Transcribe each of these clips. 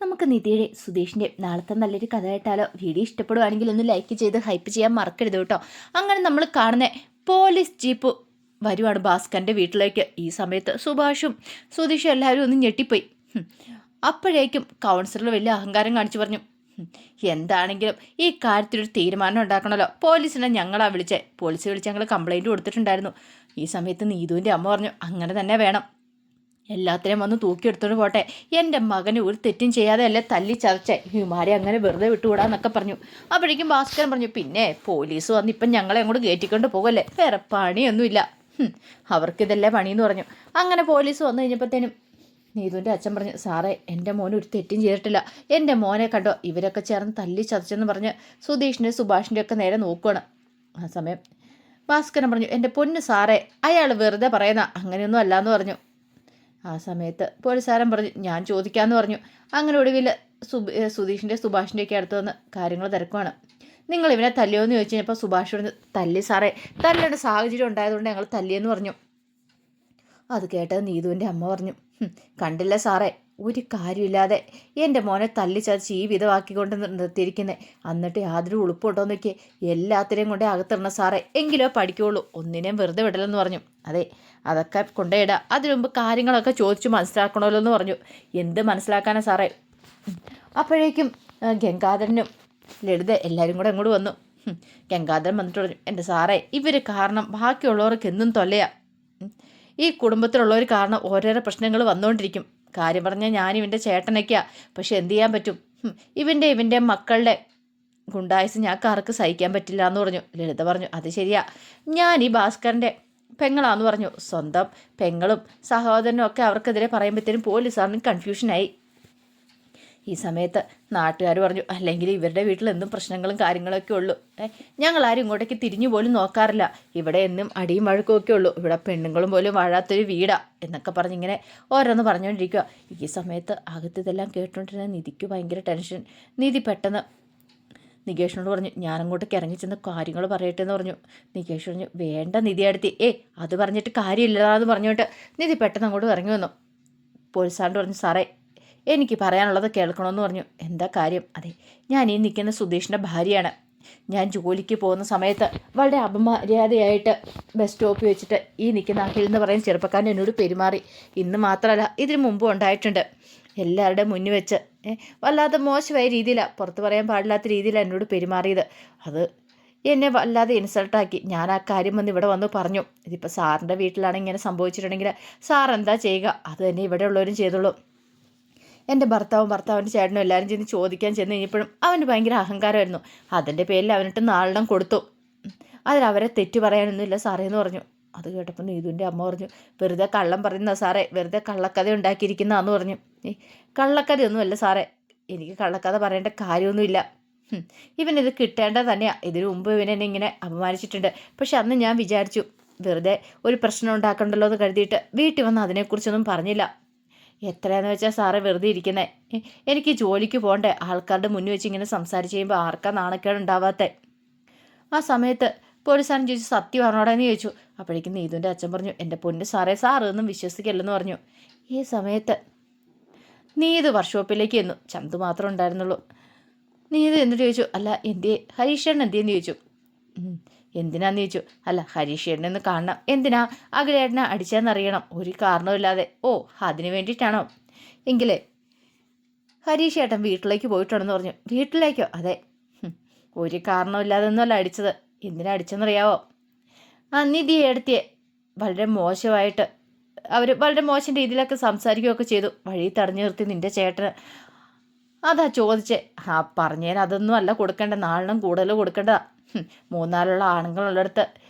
നമുക്ക് നിധിയുടെ സുധീഷിൻ്റെ നാളത്തെ നല്ലൊരു കഥ കേട്ടാലോ? വീഡിയോ ഇഷ്ടപ്പെടുവാണെങ്കിൽ ഒന്ന് ലൈക്ക് ചെയ്ത് ഹൈപ്പ് ചെയ്യാൻ മറക്കരുത് കേട്ടോ. അങ്ങനെ നമ്മൾ കാണുന്ന പോലീസ് ജീപ്പ് വരുവാണ് ഭാസ്കറിൻ്റെ വീട്ടിലേക്ക്. ഈ സമയത്ത് സുഭാഷും സുധീഷും എല്ലാവരും ഒന്ന് ഞെട്ടിപ്പോയി. അപ്പോഴേക്കും കൗൺസിലർ വലിയ അഹങ്കാരം കാണിച്ചു പറഞ്ഞു, എന്താണെങ്കിലും ഈ കാര്യത്തിലൊരു തീരുമാനം ഉണ്ടാക്കണമല്ലോ. പോലീസിനെ ഞങ്ങളാ വിളിച്ചേ. പോലീസ് വിളിച്ച് ഞങ്ങൾ കംപ്ലൈൻറ്റ് കൊടുത്തിട്ടുണ്ടായിരുന്നു. ഈ സമയത്ത് നീതുവിൻ്റെ അമ്മ പറഞ്ഞു, അങ്ങനെ തന്നെ വേണം. എല്ലാത്തിനെയും വന്ന് തൂക്കിയെടുത്തോണ്ട് പോട്ടെ. എൻ്റെ മകന് ഒരു തെറ്റും ചെയ്യാതെ അല്ലേ തല്ലി ചതച്ചേ. ഇവന്മാരെ അങ്ങനെ വെറുതെ വിട്ടുകൂടാന്നൊക്കെ പറഞ്ഞു. അപ്പോഴേക്കും ഭാസ്കരൻ പറഞ്ഞു, പിന്നെ പോലീസ് വന്ന് ഇപ്പം ഞങ്ങളെ അങ്ങോട്ട് കയറ്റിക്കൊണ്ട് പോകല്ലേ, വേറെ പണിയൊന്നുമില്ല, അവർക്കിതല്ലേ പണിയെന്ന് പറഞ്ഞു. അങ്ങനെ പോലീസ് വന്നു കഴിഞ്ഞപ്പോഴത്തേനും നീതുവിൻ്റെ അച്ഛൻ പറഞ്ഞു, സാറേ എൻ്റെ മോന് ഒരു തെറ്റും ചെയ്തിട്ടില്ല. എൻ്റെ മോനെ കണ്ടോ, ഇവരൊക്കെ ചേർന്ന് തല്ലി ചതച്ചെന്ന് പറഞ്ഞ് സുധീഷിൻ്റെ സുഭാഷിൻ്റെ ഒക്കെ നേരെ നോക്കുകയാണ്. ആ സമയം ഭാസ്കരൻ പറഞ്ഞു, എൻ്റെ പൊന്ന് സാറേ, അയാൾ വെറുതെ പറയുന്ന അങ്ങനെയൊന്നും അല്ലാന്ന് പറഞ്ഞു. ആ സമയത്ത് പോലീസുകാരൻ പറഞ്ഞു, ഞാൻ ചോദിക്കാമെന്ന് പറഞ്ഞു. അങ്ങനെ ഒടുവിൽ സുധീഷിൻ്റെ സുഭാഷിൻ്റെയൊക്കെ അടുത്ത് വന്ന് കാര്യങ്ങൾ തിരക്കുവാണ്. നിങ്ങൾ ഇവനെ തല്ലിയോ എന്ന് ചോദിച്ചു കഴിഞ്ഞപ്പോൾ സുഭാഷ് പറഞ്ഞു, തല്ലി സാറേ, തല്ലേണ്ട സാഹചര്യം ഉണ്ടായതുകൊണ്ട് ഞങ്ങൾ തല്ലിയെന്ന് പറഞ്ഞു. അത് കേട്ടത് നീതുവിൻ്റെ അമ്മ പറഞ്ഞു, കണ്ടില്ല സാറേ, ഒരു കാര്യമില്ലാതെ എൻ്റെ മോനെ തല്ലി ചതച്ച് ഈ വിധമാക്കിക്കൊണ്ട് നിർത്തിയിരിക്കുന്നത്. എന്നിട്ട് യാതൊരു ഉളുപ്പുണ്ടോ എന്നൊക്കെ എല്ലാത്തിനെയും കൊണ്ടേ അകത്തിടണം സാറേ, എങ്കിലോ പഠിക്കുള്ളൂ, ഒന്നിനെയും വെറുതെ വിടലെന്ന് പറഞ്ഞു. അതെ, അതൊക്കെ കൊണ്ടേയിടുക, അതിനു മുമ്പ് കാര്യങ്ങളൊക്കെ ചോദിച്ചു മനസ്സിലാക്കണമല്ലോ എന്ന് പറഞ്ഞു. എന്ത് മനസ്സിലാക്കാനാ സാറേ? അപ്പോഴേക്കും ഗംഗാധരനും ലളിത എല്ലാവരും കൂടെ അങ്ങോട്ട് വന്നു. ഗംഗാധരൻ വന്നിട്ട് പറഞ്ഞു, എൻ്റെ സാറേ, ഇവർ കാരണം ബാക്കിയുള്ളവർക്ക് എന്നും തൊല്ലയാ. ഈ കുടുംബത്തിലുള്ളവർ കാരണം ഓരോരോ പ്രശ്നങ്ങൾ വന്നുകൊണ്ടിരിക്കും. കാര്യം പറഞ്ഞാൽ ഞാനിവൻ്റെ ചേട്ടനൊക്കെയാണ്. പക്ഷെ എന്ത് ചെയ്യാൻ പറ്റും? ഇവൻ്റെ മക്കളുടെ ഗുണ്ടായുസ് ഞങ്ങൾക്ക് ആർക്ക് സഹിക്കാൻ പറ്റില്ല എന്ന് പറഞ്ഞു. ലളിത പറഞ്ഞു, അത് ശരിയാ, ഞാൻ ഈ ഭാസ്കരൻ്റെ പെങ്ങളാന്ന് പറഞ്ഞു. സ്വന്തം പെങ്ങളും സഹോദരനും ഒക്കെ അവർക്കെതിരെ പറയുമ്പോഴത്തേനും പോലീസുകാരനും കൺഫ്യൂഷനായി. ഈ സമയത്ത് നാട്ടുകാർ പറഞ്ഞു, അല്ലെങ്കിൽ ഇവരുടെ വീട്ടിൽ എന്നും പ്രശ്നങ്ങളും കാര്യങ്ങളൊക്കെ ഉള്ളൂ. ഞങ്ങളാരും ഇങ്ങോട്ടേക്ക് തിരിഞ്ഞു പോലും നോക്കാറില്ല. ഇവിടെ എന്നും അടിയും വഴക്കും ഒക്കെ ഉള്ളൂ. ഇവിടെ പെണ്ണുങ്ങളും പോലും വാഴാത്തൊരു വീടാ എന്നൊക്കെ പറഞ്ഞിങ്ങനെ ഓരോന്ന് പറഞ്ഞുകൊണ്ടിരിക്കുക. ഈ സമയത്ത് അകത്ത് ഇതെല്ലാം കേട്ടുകൊണ്ടിരുന്ന നിധിക്ക് ഭയങ്കര ടെൻഷൻ. നിധി പെട്ടെന്ന് നികേഷിനോട് പറഞ്ഞു, ഞാനങ്ങോട്ടേക്ക് ഇറങ്ങി ചെന്ന് കാര്യങ്ങൾ പറയട്ടെ എന്ന് പറഞ്ഞു. നികേഷ് പറഞ്ഞു, വേണ്ട നിധി അടുത്തി, അത് പറഞ്ഞിട്ട് കാര്യമില്ലതാന്ന് പറഞ്ഞിട്ട് നിധി പെട്ടെന്ന് അങ്ങോട്ട് ഇറങ്ങി വന്നു. പോലീസാണ്ട് പറഞ്ഞു, സാറേ, എനിക്ക് പറയാനുള്ളത് കേൾക്കണമെന്ന് പറഞ്ഞു. എന്താ കാര്യം? അതെ, ഞാൻ ഈ നിൽക്കുന്ന സുധീഷിൻ്റെ ഭാര്യയാണ്. ഞാൻ ജോലിക്ക് പോകുന്ന സമയത്ത് വളരെ അപമര്യാദയായിട്ട് ബസ് സ്റ്റോപ്പിൽ വെച്ചിട്ട് ഈ നിൽക്കുന്ന അഖിൽ എന്ന് പറയുന്ന ചെറുപ്പക്കാരൻ എന്നോട് പെരുമാറി. ഇന്ന് മാത്രമല്ല, ഇതിനു മുമ്പും ഉണ്ടായിട്ടുണ്ട്. എല്ലാവരുടെയും മുന്നിൽ വെച്ച് വല്ലാതെ മോശമായ രീതിയിലാണ്, പുറത്ത് പറയാൻ പാടില്ലാത്ത രീതിയിലാണ് എന്നോട് പെരുമാറിയത്. അത് എന്നെ വല്ലാതെ ഇൻസൾട്ടാക്കി. ഞാൻ ആ കാര്യം വന്ന് ഇവിടെ വന്ന് പറഞ്ഞു. ഇതിപ്പോൾ സാറിൻ്റെ വീട്ടിലാണ് ഇങ്ങനെ സംഭവിച്ചിട്ടുണ്ടെങ്കിൽ സാർ എന്താ ചെയ്യുക? അത് തന്നെ ഇവിടെ ഉള്ളവരും ചെയ്തോളൂ. എൻ്റെ ഭർത്താവിൻ്റെ ചേട്ടനും എല്ലാവരും ചെന്ന് ചോദിക്കാൻ ചെന്ന് കഴിഞ്ഞപ്പോഴും അവന് ഭയങ്കര അഹങ്കാരമായിരുന്നു. അതിൻ്റെ പേരിൽ അവനിട്ട് നാലെണ്ണം കൊടുത്തു. അതിലവരെ തെറ്റു പറയാനൊന്നുമില്ല സാറേ എന്ന് പറഞ്ഞു. അത് കേട്ടപ്പോൾ നീതുവിൻ്റെ അമ്മ പറഞ്ഞു, വെറുതെ കള്ളം പറയുന്ന സാറേ, വെറുതെ കള്ളക്കഥ ഉണ്ടാക്കിയിരിക്കുന്നതാന്ന് പറഞ്ഞു. കള്ളക്കഥയൊന്നുമല്ല സാറേ, എനിക്ക് കള്ളക്കഥ പറയേണ്ട കാര്യമൊന്നുമില്ല. ഇവനിത് കിട്ടേണ്ടത് തന്നെയാണ്. ഇതിനു മുമ്പ് ഇവനെന്നെ ഇങ്ങനെ അപമാനിച്ചിട്ടുണ്ട്. പക്ഷെ അന്ന് ഞാൻ വിചാരിച്ചു വെറുതെ ഒരു പ്രശ്നം ഉണ്ടാക്കണ്ടല്ലോ എന്ന് കരുതിയിട്ട് വീട്ടിൽ വന്ന് അതിനെക്കുറിച്ചൊന്നും പറഞ്ഞില്ല. എത്രയാന്ന് വെച്ചാൽ സാറേ വെറുതെ ഇരിക്കുന്നത്? എനിക്ക് ജോലിക്ക് പോകണ്ടേ? ആൾക്കാരുടെ മുന്നിൽ വെച്ച് ഇങ്ങനെ സംസാരിച്ച് കഴിയുമ്പോൾ ആർക്കാ നാണക്കേട് ഉണ്ടാവാത്തേ? ആ സമയത്ത് പോലീസുകാരൻ ചോദിച്ചു, സത്യം പറഞ്ഞോടെന്ന് ചോദിച്ചു. അപ്പോഴേക്കും നീതുവിൻ്റെ അച്ഛൻ പറഞ്ഞു, എൻ്റെ പൊന്ന് സാറേ, സാറ് ഒന്നും വിശ്വസിക്കല്ലെന്ന് പറഞ്ഞു. ഈ സമയത്ത് നീതു വർക്ക്ഷോപ്പിലേക്ക് ചെന്നു. ചന്തു മാത്രം ഉണ്ടായിരുന്നുള്ളൂ. നീതു എന്നിട്ട് ചോദിച്ചു, അല്ല എന്തിയെ ഹരീഷേണ്ണൻ എന്തിയെന്ന് ചോദിച്ചു. എന്തിനാന്ന് ചോദിച്ചു. അല്ല, ഹരീഷേട്ടനെ ഒന്ന് കാണണം. എന്തിനാ? അഖിലേട്ടനെ അടിച്ചതെന്നറിയണം. ഒരു കാരണമില്ലാതെ. ഓ, അതിന് വേണ്ടിയിട്ടാണോ? എങ്കിലേ ഹരീഷേട്ടൻ വീട്ടിലേക്ക് പോയിട്ടുണ്ടെന്ന് പറഞ്ഞു. വീട്ടിലേക്കോ? അതെ. ഒരു കാരണമില്ലാതെ ഒന്നുമല്ല അടിച്ചത്. എന്തിനാ അടിച്ചെന്നറിയാവോ? ആ നിധി എടുത്തിയെ വളരെ മോശമായിട്ട് അവർ വളരെ മോശം രീതിയിലൊക്കെ സംസാരിക്കുകയൊക്കെ ചെയ്തു. വഴി തടഞ്ഞു നിർത്തി നിൻ്റെ ചേട്ടന്. അതാ ചോദിച്ചേ. ആ പറഞ്ഞേന് അതൊന്നും അല്ല കൊടുക്കേണ്ട, നാലെണ്ണം കൂടുതൽ കൊടുക്കേണ്ടതാ. മൂന്നാലുള്ള ആണുങ്ങളുള്ളിടത്ത്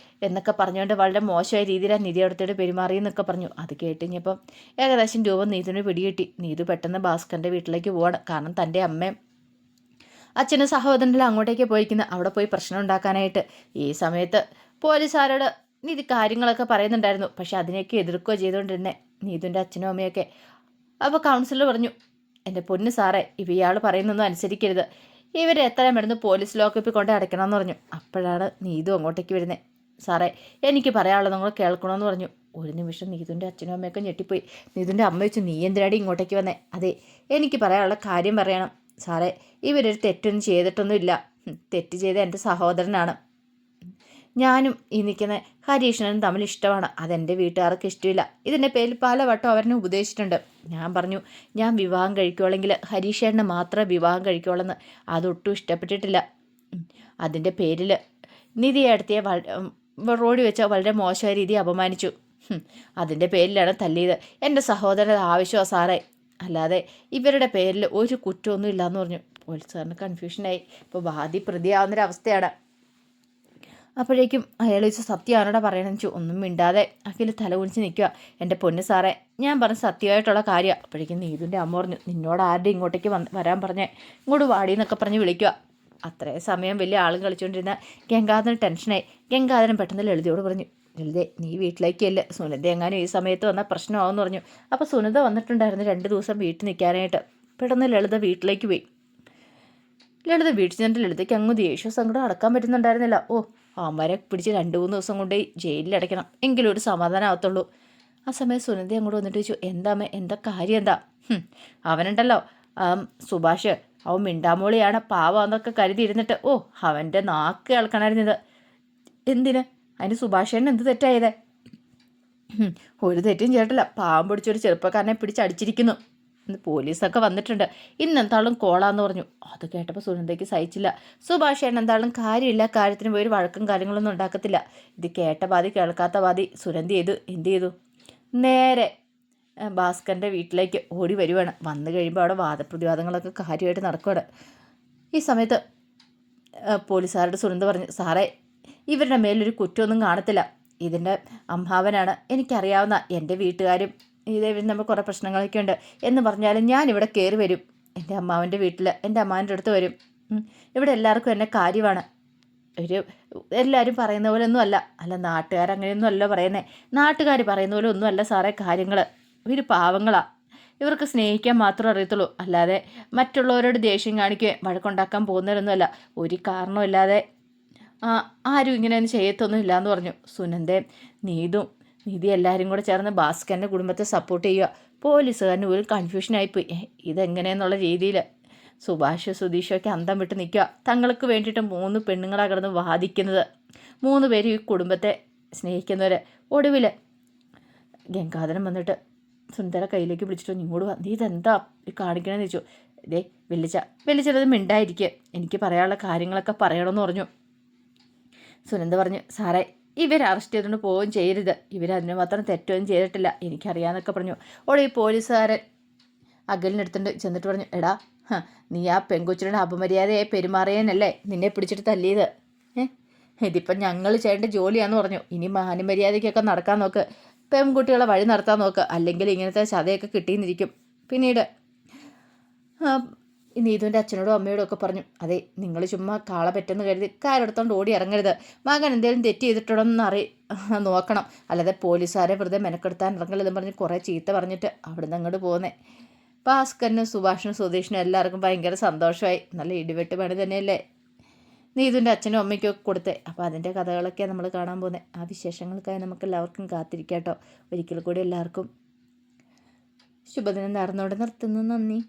എന്നൊക്കെ പറഞ്ഞുകൊണ്ട് വളരെ മോശമായ രീതിയിലാണ് നിധി എടുത്തിട്ട് പെരുമാറിയെന്നൊക്കെ പറഞ്ഞു. അത് കേട്ടുകഴിഞ്ഞപ്പം ഏകദേശം രൂപ നീതുവിന് പിടികിട്ടി. നീതു പെട്ടെന്ന് ഭാസ്കറിൻ്റെ വീട്ടിലേക്ക് പോവാണ്. കാരണം തൻ്റെ അമ്മയും അച്ഛനും സഹോദരനെല്ലാം അങ്ങോട്ടേക്ക് പോയിരിക്കുന്നത്, അവിടെ പോയി പ്രശ്നം ഉണ്ടാക്കാനായിട്ട്. ഈ സമയത്ത് പോലീസുകാരോട് നിധി കാര്യങ്ങളൊക്കെ പറയുന്നുണ്ടായിരുന്നു. പക്ഷെ അതിനെയൊക്കെ എതിർക്കുകയോ ചെയ്തുകൊണ്ടിരുന്നേ നീതുവിൻ്റെ അച്ഛനും അമ്മയൊക്കെ. അപ്പോൾ കൗൺസിലർ പറഞ്ഞു, എൻ്റെ പൊന്ന് സാറേ, ഇയാൾ പറയുന്നൊന്നും അനുസരിക്കരുത്. ഇവരെ എത്രയും പെട്ടെന്ന് പോലീസ് ലോക്കപ്പിൽ കൊണ്ട് അടയ്ക്കണമെന്ന് പറഞ്ഞു. അപ്പോഴാണ് നീതു അങ്ങോട്ടേക്ക് വരുന്നത്. സാറേ എനിക്ക് പറയാനുള്ളത് നിങ്ങൾ കേൾക്കണമെന്ന് പറഞ്ഞു. ഒരു നിമിഷം നീതുൻ്റെ അച്ഛനും അമ്മയൊക്കെ ഞെട്ടിപ്പോയി. നീതുൻ്റെ അമ്മ വെച്ചു, നീ എന്തിനാടി ഇങ്ങോട്ടേക്ക് വന്നേ? അതെ, എനിക്ക് പറയാനുള്ള കാര്യം പറയണം സാറേ. ഇവരൊരു തെറ്റൊന്നും ചെയ്തിട്ടൊന്നുമില്ല. തെറ്റ് ചെയ്ത എൻ്റെ സഹോദരനാണ്. ഞാനും ഈ നിൽക്കുന്ന ഹരീഷനും തമ്മിൽ ഇഷ്ടമാണ്. അതെൻ്റെ വീട്ടുകാർക്ക് ഇഷ്ടമില്ല. ഇതിൻ്റെ പേരിൽ പലവട്ടം അവരെന്നെ ഉപദേശിച്ചിട്ടുണ്ട്. ഞാൻ പറഞ്ഞു, ഞാൻ വിവാഹം കഴിക്കുവാണെങ്കിൽ ഹരീഷേട്ടനെ മാത്രമേ വിവാഹം കഴിക്കുള്ളെന്ന്. അതൊട്ടും ഇഷ്ടപ്പെട്ടിട്ടില്ല. അതിൻ്റെ പേരിൽ നിധിയെടുത്തിയെ റോഡിൽ വെച്ച വളരെ മോശമായ രീതി അപമാനിച്ചു. അതിൻ്റെ പേരിലാണ് തല്ലിയത്. എൻ്റെ സഹോദരൻ ആവശ്യമാണ് സാറേ, അല്ലാതെ ഇവരുടെ പേരിൽ ഒരു കുറ്റമൊന്നും ഇല്ലയെന്ന് പറഞ്ഞു. പോലീസുകാരന് കൺഫ്യൂഷനായി. ഇപ്പോൾ വാദി പ്രതിയാവുന്നൊരവസ്ഥയാണ്. അപ്പോഴേക്കും അയാൾ ചോദിച്ചു, സത്യമാണോടാ പറയണമെന്ന് വെച്ചു. ഒന്നും മിണ്ടാതെ അഖിൽ തല കുനിച്ച് നിൽക്കുക. എൻ്റെ പൊന്ന് സാറേ, ഞാൻ പറഞ്ഞ സത്യമായിട്ടുള്ള കാര്യമാണ്. അപ്പോഴേക്കും നീതുൻ്റെ അമ്മ പറഞ്ഞു, നിന്നോട് ആരുടെ ഇങ്ങോട്ടേക്ക് വരാൻ പറഞ്ഞേ, ഇങ്ങോട്ട് വാടി എന്നൊക്കെ പറഞ്ഞ് വിളിക്കുക. അത്രയും സമയം വലിയ ആളും കളിച്ചുകൊണ്ടിരുന്ന ഗംഗാധരൻ ടെൻഷനായി. ഗംഗാധരൻ പെട്ടെന്ന് ലളിതയോട് പറഞ്ഞു, ലളിതേ നീ വീട്ടിലേക്കല്ലേ, സുനന്ദ എങ്ങാനും ഈ സമയത്ത് വന്നാൽ പ്രശ്നമാവെന്ന് പറഞ്ഞു. അപ്പോൾ സുനന്ദ വന്നിട്ടുണ്ടായിരുന്നു 2 ദിവസം വീട്ടിൽ നിൽക്കാനായിട്ട്. പെട്ടെന്ന് ലളിത വീട്ടിലേക്ക് പോയി. ലളിത വീട്ടിൽ ചെന്നിട്ട് ലളിതയ്ക്ക് അങ്ങ് ദേഷ്യ സങ്കടം അടക്കാൻ പറ്റുന്നുണ്ടായിരുന്നില്ല. അവന്മാരെ പിടിച്ച് 2-3 ദിവസം കൊണ്ട് ജയിലിലടയ്ക്കണം, എങ്കിലും ഒരു സമാധാനം ആവത്തുള്ളൂ. ആ സമയം സുനന്ദ അങ്ങോട്ട് വന്നിട്ട് ചോദിച്ചു, എന്താമ്മേ, എന്താ കാര്യം എന്താ? അവനുണ്ടല്ലോ സുഭാഷ്, അവൻ മിണ്ടാമോളിയാണ്, പാവാന്നൊക്കെ കരുതിയിരുന്നിട്ട് അവൻ്റെ നാക്ക് കേൾക്കണമായിരുന്നത്. എന്തിന്? അതിന് സുഭാഷേട്ടൻ എന്ത് തെറ്റായത്? ഒരു തെറ്റും ചെയ്തിട്ടില്ല. പാവം പിടിച്ചൊരു ചെറുപ്പക്കാരനെ പിടിച്ചടിച്ചിരിക്കുന്നു. പോലീസൊക്കെ വന്നിട്ടുണ്ട്, ഇന്നെന്താളും കോളാന്ന് പറഞ്ഞു. അത് കേട്ടപ്പോൾ സുനന്ദയ്ക്ക് സഹിച്ചില്ല. സുഭാഷേട്ടൻ എന്താളും കാര്യമില്ല കാര്യത്തിന് പോയി ഒരു വഴക്കും കാര്യങ്ങളൊന്നും ഉണ്ടാക്കത്തില്ല. ഇത് കേട്ട പാതി കേൾക്കാത്ത പാതി സുനന്ദ എന്ത് ചെയ്തു? നേരെ ഭാസ്കറിൻ്റെ വീട്ടിലേക്ക് ഓടി വരുവാണ്. വന്നു കഴിയുമ്പോൾ അവിടെ വാദപ്രതിവാദങ്ങളൊക്കെ കാര്യമായിട്ട് നടക്കുകയാണ്. ഈ സമയത്ത് പോലീസുകാരുടെ സുനന്ദ പറഞ്ഞു, സാറേ ഇവരുടെ മേലൊരു കുറ്റമൊന്നും കാണത്തില്ല, ഇതിൻ്റെ അമ്മാവനാണ്, എനിക്കറിയാവുന്ന എൻ്റെ വീട്ടുകാരും ഇതേ നമ്മൾ കുറേ പ്രശ്നങ്ങളൊക്കെ ഉണ്ട് എന്ന് പറഞ്ഞാലും ഞാനിവിടെ കയറി വരും. എൻ്റെ അമ്മാവൻ്റെ വീട്ടിൽ എൻ്റെ അമ്മാവൻ്റെ അടുത്ത് വരും. ഇവിടെ എല്ലാവർക്കും എന്നെ കാര്യമാണ്. എല്ലാവരും പറയുന്ന പോലെ ഒന്നും അല്ല നാട്ടുകാരങ്ങനെയൊന്നും അല്ല പറയുന്നത്. നാട്ടുകാർ പറയുന്ന പോലെ ഒന്നും അല്ല സാറേ കാര്യങ്ങൾ. ഇവർ പാവങ്ങളാണ്. ഇവർക്ക് സ്നേഹിക്കാൻ മാത്രമേ അറിയത്തുള്ളൂ, അല്ലാതെ മറ്റുള്ളവരോട് ദേഷ്യം കാണിക്കുകയും വഴക്കുണ്ടാക്കാൻ പോകുന്നവരൊന്നുമല്ല. ഒരു കാരണമില്ലാതെ ആരും ഇങ്ങനെയൊന്നും ചെയ്യത്തൊന്നും ഇല്ലയെന്ന് പറഞ്ഞു. സുനന്ദയും നിധി എല്ലാവരും കൂടെ ചേർന്ന് ഭാസ്കറിൻ്റെ കുടുംബത്തെ സപ്പോർട്ട് ചെയ്യുക. പോലീസുകാരന് ഒരു കൺഫ്യൂഷനായിപ്പോയി. ഇതെങ്ങനെയെന്നുള്ള രീതിയിൽ സുഭാഷ് സുധീഷൊക്കെ അന്തം വിട്ട് നിൽക്കുക. തങ്ങൾക്ക് വേണ്ടിയിട്ട് 3 പെണ്ണുങ്ങളാണ് കിടന്ന് വാദിക്കുന്നത്. 3 പേരും ഈ കുടുംബത്തെ സ്നേഹിക്കുന്നവർ. ഒടുവിൽ ഗംഗാധരൻ വന്നിട്ട് സുന്ദര കയ്യിലേക്ക് പിടിച്ചിട്ട്, ഇങ്ങോട്ട് നീ ഇതെന്താ കാണിക്കണമെന്ന് ചോദിച്ചു. വെല്ലിച്ചത് മിണ്ടായിരിക്കുക, എനിക്ക് പറയാനുള്ള കാര്യങ്ങളൊക്കെ പറയണമെന്ന് പറഞ്ഞു. സുനന്ദ പറഞ്ഞു, സാറേ ഇവർ അറസ്റ്റ് ചെയ്തുകൊണ്ട് പോവുകയും ചെയ്യരുത്, ഇവരതിന് മാത്രം തെറ്റൊന്നും ചെയ്തിട്ടില്ല, എനിക്കറിയാമെന്നൊക്കെ പറഞ്ഞു. ഓടെ ഈ പോലീസുകാരൻ അഖിലിനെടുത്തിട്ട് ചെന്നിട്ട് പറഞ്ഞു, എടാ നീ ആ പെൺകൊച്ചിയുടെ അപമര്യാദയെ പെരുമാറിയനല്ലേ നിന്നെ പിടിച്ചിട്ട് തല്ലിയത്? ഇതിപ്പം ഞങ്ങൾ ചെയ്യേണ്ട ജോലിയാന്ന് പറഞ്ഞു. ഇനി മാന്യമര്യാദയ്ക്കൊക്കെ നടക്കാൻ നോക്ക്, പെൺകുട്ടികളെ വഴി നടത്താൻ നോക്ക്, അല്ലെങ്കിൽ ഇങ്ങനത്തെ ചതയൊക്കെ കിട്ടിയെന്നിരിക്കും. പിന്നീട് നീതുവിൻ്റെ അച്ഛനോടും അമ്മയോടും ഒക്കെ പറഞ്ഞു, അതെ നിങ്ങൾ ചുമ്മാ കാള പറ്റെന്ന് കരുതി കാരെടുത്തോണ്ട് ഓടി ഇറങ്ങരുത്. മകൻ എന്തെങ്കിലും തെറ്റ് ചെയ്തിട്ടുണ്ടോന്ന് നോക്കണം, അല്ലാതെ പോലീസുകാരെ വെറുതെ മെനക്കെടുത്താൻ ഇറങ്ങരുതെന്ന് പറഞ്ഞ് കുറേ ചീത്ത പറഞ്ഞിട്ട് അവിടുന്ന് അങ്ങോട്ട് പോകുന്നേ. ഭാസ്കരനും സുഭാഷിനും സുധീഷിനും എല്ലാവർക്കും ഭയങ്കര സന്തോഷമായി. നല്ല ഇടിവെട്ട് പണി തന്നെയല്ലേ നീതുവിൻ്റെ അച്ഛനും അമ്മയ്ക്കും ഒക്കെ കൊടുത്തേ. അപ്പോൾ അതിൻ്റെ കഥകളൊക്കെയാണ് നമ്മൾ കാണാൻ പോകുന്നത്. ആ വിശേഷങ്ങൾക്കായി നമുക്ക് എല്ലാവർക്കും കാത്തിരിക്കാം കേട്ടോ. ഒരിക്കൽ കൂടി എല്ലാവർക്കും ശുഭദിനം നേർന്നുകൊണ്ട് നിർത്തുന്നു. നന്ദി.